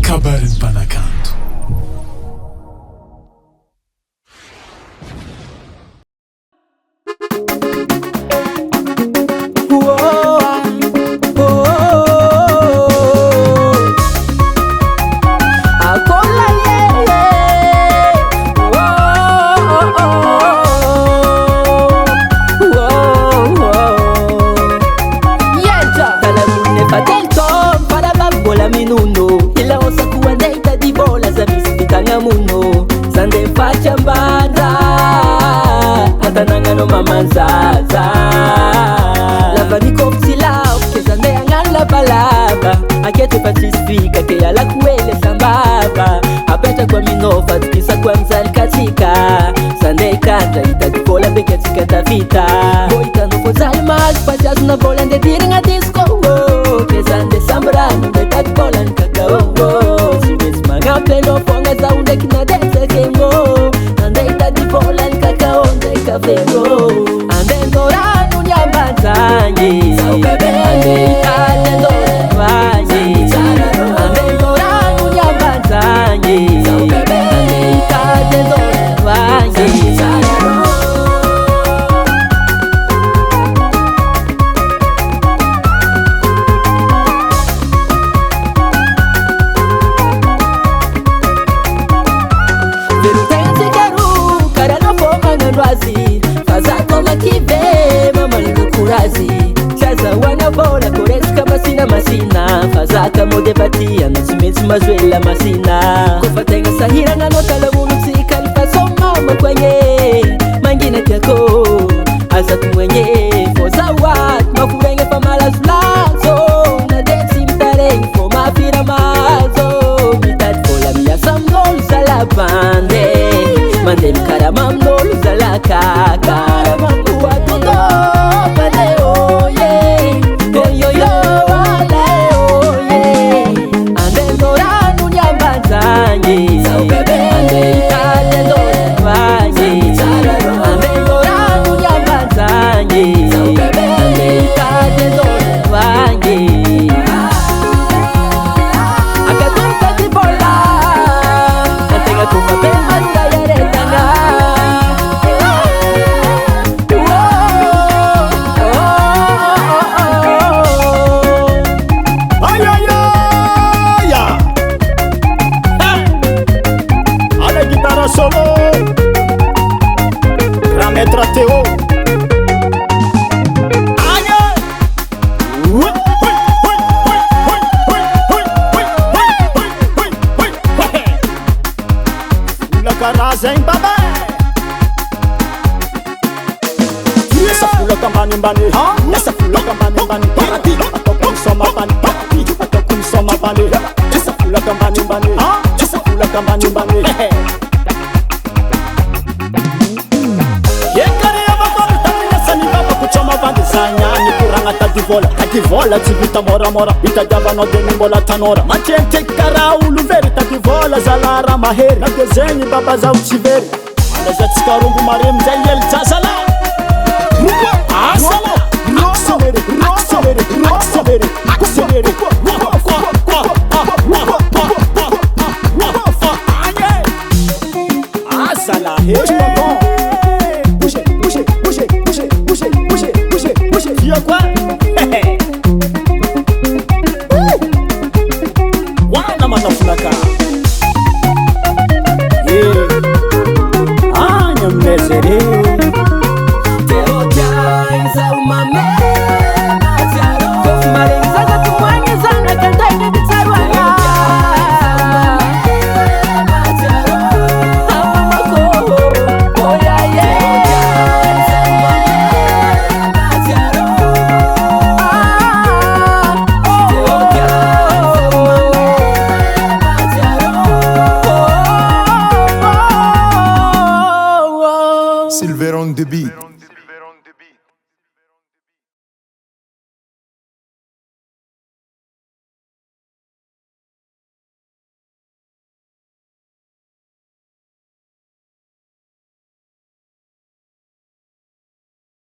Kabaron'Ny Mpanakanto. Andoharano mamanzaza lava mikoftilao kezande angala balaba akete patisifika ke ala kuele sambaba apeta kwa minofa tukisa kwa mzali katika sande kanta Hitady bola bekatika tavita boitano fozali mas pajazo na bola nde diringa disco kezande sambrano Hitady bola nkakaongo siwezi magampeno fonga za undeki na desa kengo ande Hitady bola nkakaonde kafengo ande Andoharano nyambanzanye ande Hitady Andoharano ande Andoharano nyambanzanye ande Hitady Andoharano bola koresika masina masina fazaka modebatia notsimetsy mazoela masina kofa tegna sahirana anao talavolontsika lifasomama koagne mangina tiako azatomagне fô zahoaty maforegna fa malazolazo na de tsy mitaregny fô mafiramazo mitady vola miasa amin'olo zalabande mandeha mikarama amin'olo zalakaka Karazany baba essa fula kambani mbani essa fula kambani mbani parati atokun soma bani atokun soma bani essa fula kambani mbani essa fula kambani mbani yekare ababa tani sani baba kuchoma bani zanya ni kuranga tadi vola tsivita mora mora itadava no deni mbola tanora machente karaulu veri tadi vola zalara maheri na desenho baba za utiveri ala za tskarungu marem za Yel Jah sala asala rosa veri